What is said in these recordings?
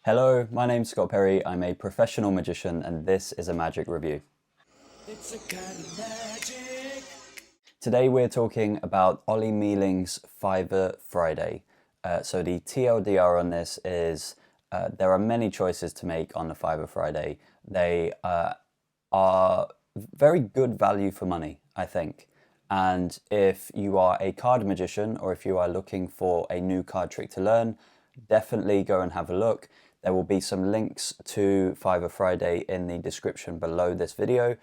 Hello, my name's Scott Perry. I'm a professional magician and this is a magic review. It's a kind of magic. Today we're talking about Ollie Mealing's Fiverr Friday. So the TLDR on this is there are many choices to make on the Fiverr Friday. They are very good value for money, I think. And if you are a card magician or if you are looking for a new card trick to learn, definitely go and have a look. There will be some links to Fiverr Friday in the description below this video.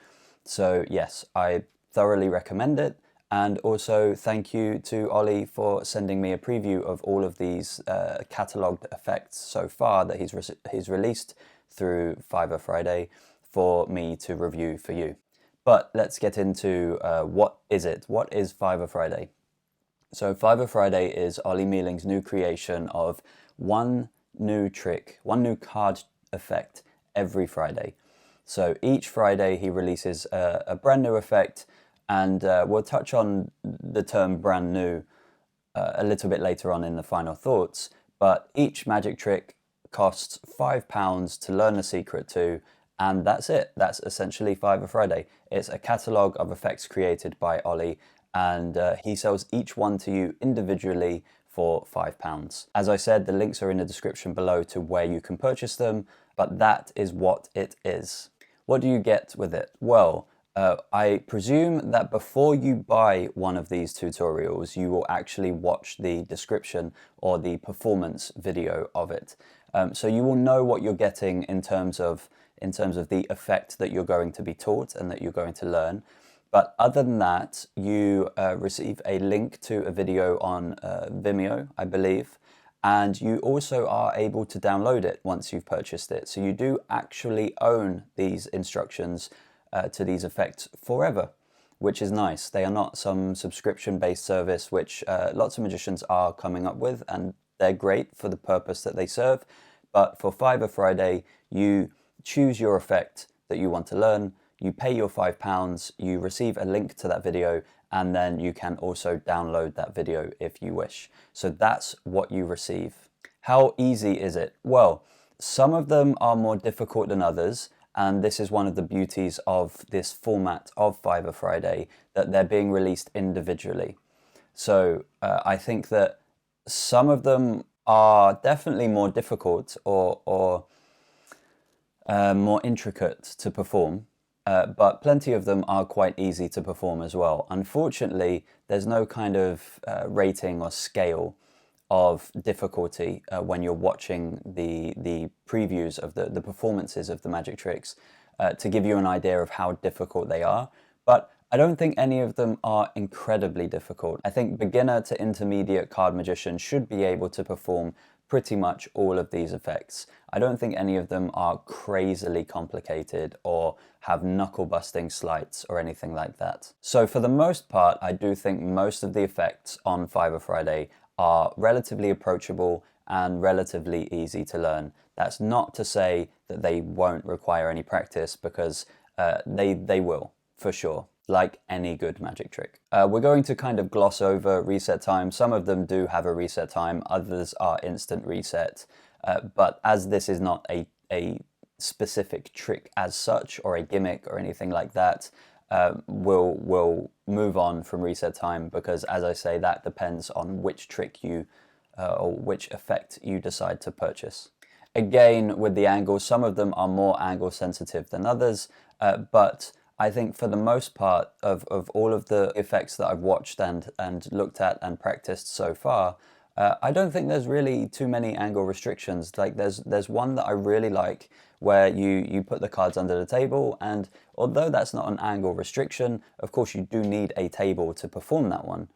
So yes, I thoroughly recommend it. And also thank you to Ollie for sending me a preview of all of these catalogued effects so far that he's released through Fiverr Friday for me to review for you. But let's get into what is it? What is Fiverr Friday? So Fiverr Friday is Ollie Mealing's new creation of one new trick, one new card effect every Friday. So each Friday he releases a brand new effect, and we'll touch on the term brand new a little bit later on in the final thoughts. But each magic trick costs £5 to learn the secret to, and that's it. That's essentially Fiverr Friday. It's a catalogue of effects created by Ollie, and he sells each one to you individually for £5. As I said, the links are in the description below to where you can purchase them, but that is what it is. What do you get with it? Well, I presume that before you buy one of these tutorials, you will actually watch the description or the performance video of it. So you will know what you're getting in terms of the effect that you're going to be taught and that you're going to learn. But other than that, you receive a link to a video on Vimeo, I believe, and you also are able to download it once you've purchased it. So you do actually own these instructions to these effects forever, which is nice. They are not some subscription-based service, which lots of magicians are coming up with, and they're great for the purpose that they serve. But for Fiverr Friday, you choose your effect that you want to learn, you pay your £5, you receive a link to that video, and then you can also download that video if you wish. So that's what you receive. How easy is it? Well, some of them are more difficult than others, and this is one of the beauties of this format of Fiverr Friday, that they're being released individually. So I think that some of them are definitely more difficult or more intricate to perform. But plenty of them are quite easy to perform as well. Unfortunately, there's no kind of rating or scale of difficulty when you're watching the previews of the performances of the magic tricks to give you an idea of how difficult they are. But I don't think any of them are incredibly difficult. I think beginner to intermediate card magicians should be able to perform pretty much all of these effects. I don't think any of them are crazily complicated or have knuckle-busting sleights or anything like that. So for the most part, I do think most of the effects on Fiverr Friday are relatively approachable and relatively easy to learn. That's not to say that they won't require any practice, because they will, for sure, like any good magic trick. We're going to kind of gloss over reset time. Some of them do have a reset time, others are instant reset. But as this is not a specific trick as such, or a gimmick or anything like that, we'll move on from reset time, because as I say, that depends on which trick you or which effect you decide to purchase. Again, with the angles, some of them are more angle sensitive than others, but I think for the most part of all of the effects that I've watched and looked at and practiced so far, I don't think there's really too many angle restrictions. Like there's one that I really like where you put the cards under the table, and although that's not an angle restriction, of course you do need a table to perform that one.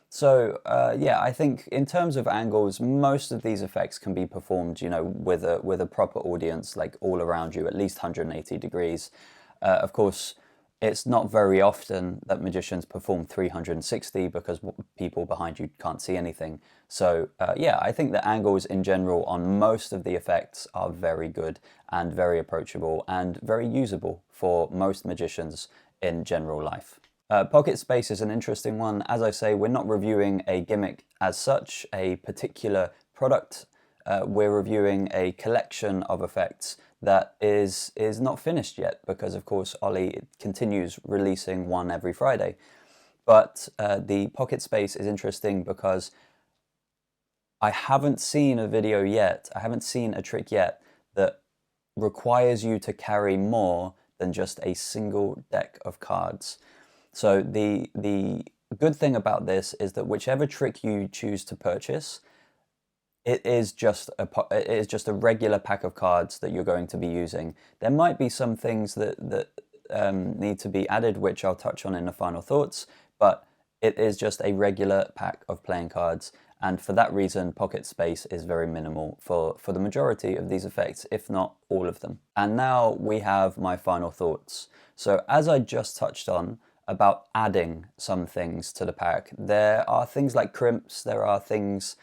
So yeah, I think in terms of angles, most of these effects can be performed, you know, with a proper audience, like all around you, at least 180 degrees. Of course, it's not very often that magicians perform 360 because people behind you can't see anything. So yeah, I think the angles in general on most of the effects are very good and very approachable and very usable for most magicians in general life. Pocket space is an interesting one. As I say, we're not reviewing a gimmick as such, a particular product we're reviewing a collection of effects that is not finished yet, because of course Ollie continues releasing one every Friday. But the pocket space is interesting because I haven't seen a video yet, I haven't seen a trick yet that requires you to carry more than just a single deck of cards. So the good thing about this is that whichever trick you choose to purchase, it is just a regular pack of cards that you're going to be using. There might be some things that need to be added, which I'll touch on in the final thoughts, but it is just a regular pack of playing cards. And for that reason, pocket space is very minimal for the majority of these effects, if not all of them. And now we have my final thoughts. So as I just touched on about adding some things to the pack, there are things like crimps, there are things,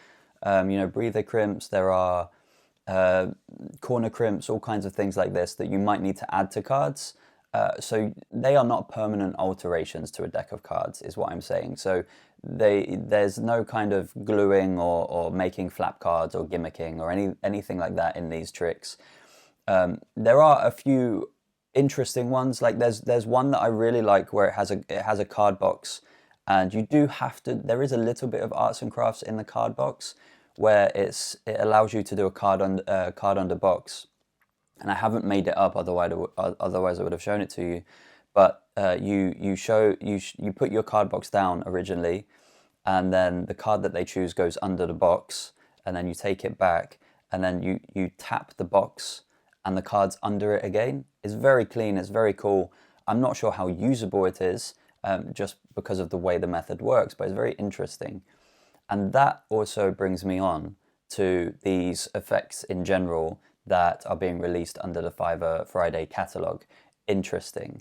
breather crimps, there are corner crimps, all kinds of things like this that you might need to add to cards. So they are not permanent alterations to a deck of cards, is what I'm saying. So there's no kind of gluing or making flap cards or gimmicking or anything like that in these tricks. There are a few interesting ones. Like there's one that I really like where it has a card box, and you do have to. There is a little bit of arts and crafts in the card box where it allows you to do a card under box. And I haven't made it up, otherwise I would have shown it to you. But you put your card box down originally, and then the card that they choose goes under the box, and then you take it back, and then you tap the box, and the card's under it again. It's very clean. It's very cool. I'm not sure how usable it is, just because of the way the method works, but it's very interesting. And that also brings me on to these effects in general that are being released under the Fiverr Friday catalog. Interesting.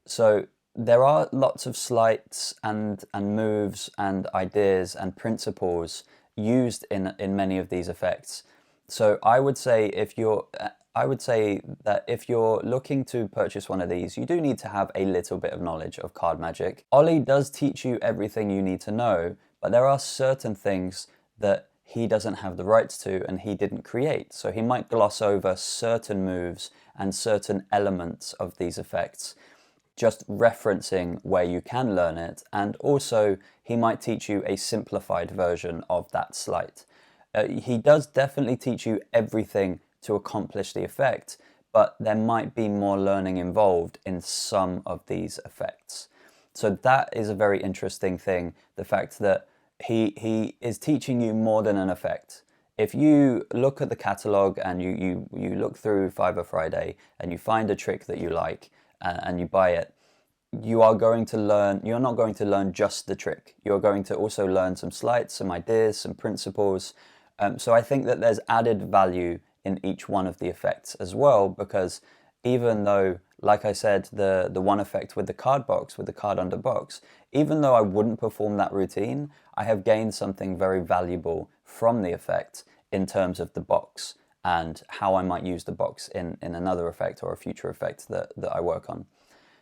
So there are lots of sleights and moves and ideas and principles used in many of these effects. So I would say that if you're looking to purchase one of these, you do need to have a little bit of knowledge of card magic. Ollie does teach you everything you need to know, but there are certain things that he doesn't have the rights to and he didn't create. So he might gloss over certain moves and certain elements of these effects, just referencing where you can learn it. And also he might teach you a simplified version of that sleight. He does definitely teach you everything to accomplish the effect, but there might be more learning involved in some of these effects. So that is a very interesting thing, the fact that he is teaching you more than an effect. If you look at the catalog and you look through Fiverr Friday and you find a trick that you like and you buy it, you're not going to learn just the trick. You're going to also learn some sleights, some ideas, some principles. So I think that there's added value in each one of the effects as well, because even though, like I said, the one effect with the card box, with the card under box, even though I wouldn't perform that routine, I have gained something very valuable from the effect in terms of the box and how I might use the box in another effect or a future effect that I work on.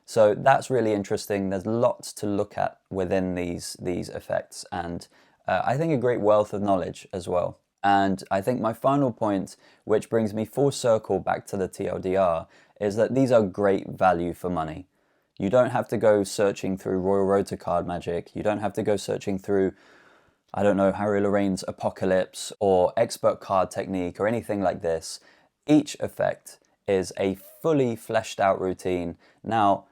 So that's really interesting. There's lots to look at within these effects, and I think a great wealth of knowledge as well. And I think my final point, which brings me full circle back to the TLDR, is that these are great value for money. You don't have to go searching through Royal Road to Card Magic. You don't have to go searching through, I don't know, Harry Lorraine's Apocalypse or Expert Card Technique or anything like this. Each effect is a fully fleshed out routine. Now,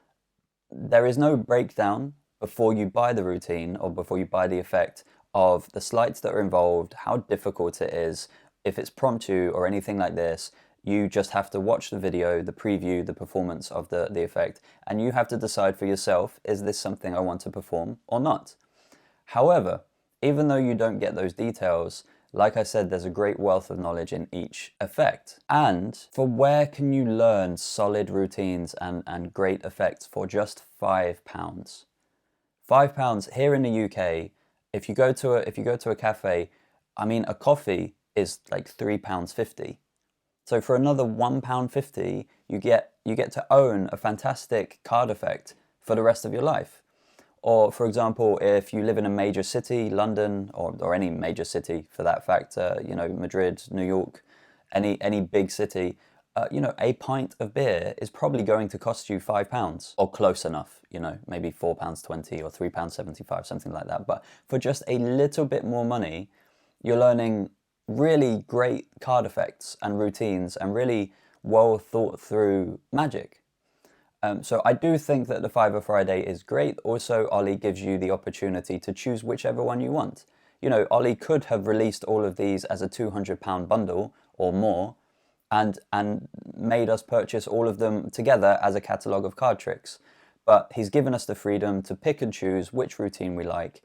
there is no breakdown before you buy the routine or before you buy the effect of the sleights that are involved, how difficult it is, if it's promptu or anything like this. You just have to watch the video, the preview, the performance of the effect, and you have to decide for yourself, is this something I want to perform or not? However, even though you don't get those details, like I said, there's a great wealth of knowledge in each effect. And for where can you learn solid routines and great effects for just £5? £5 here in the UK, if you go to a cafe, I mean, a coffee is like £3.50. So for another £1.50, you get to own a fantastic card effect for the rest of your life. Or for example, if you live in a major city, London, or any major city for that fact, you know, Madrid, New York, any big city, you know, a pint of beer is probably going to cost you £5 or close enough, you know, maybe £4.20 or £3.75, something like that. But for just a little bit more money, you're learning really great card effects and routines and really well thought through magic. So I do think that the Fiver Friday is great. Also, Ollie gives you the opportunity to choose whichever one you want. You know, Ollie could have released all of these as a £200 bundle or more and made us purchase all of them together as a catalogue of card tricks. But he's given us the freedom to pick and choose which routine we like.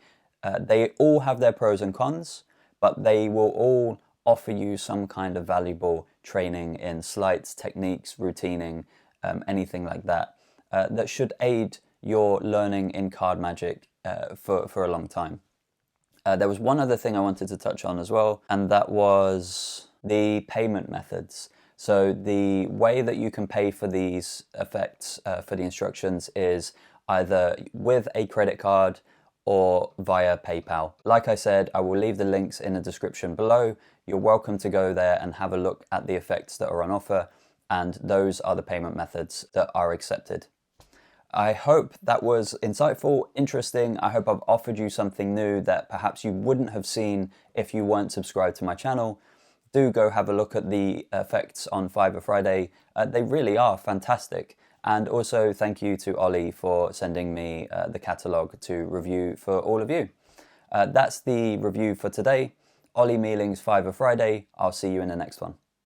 They all have their pros and cons, but they will all offer you some kind of valuable training in sleights, techniques, routining, anything like that, that should aid your learning in card magic for a long time. There was one other thing I wanted to touch on as well, and that was the payment methods. So the way that you can pay for these effects, for the instructions, is either with a credit card or via PayPal. Like I said, I will leave the links in the description below. You're welcome to go there and have a look at the effects that are on offer, and those are the payment methods that are accepted. I hope that was insightful, interesting. I hope I've offered you something new that perhaps you wouldn't have seen if you weren't subscribed to my channel. Do go have a look at the effects on Fiver Friday. They really are fantastic. And also thank you to Ollie for sending me the catalogue to review for all of you. That's the review for today. Ollie Mealing's Fiver Friday. I'll see you in the next one.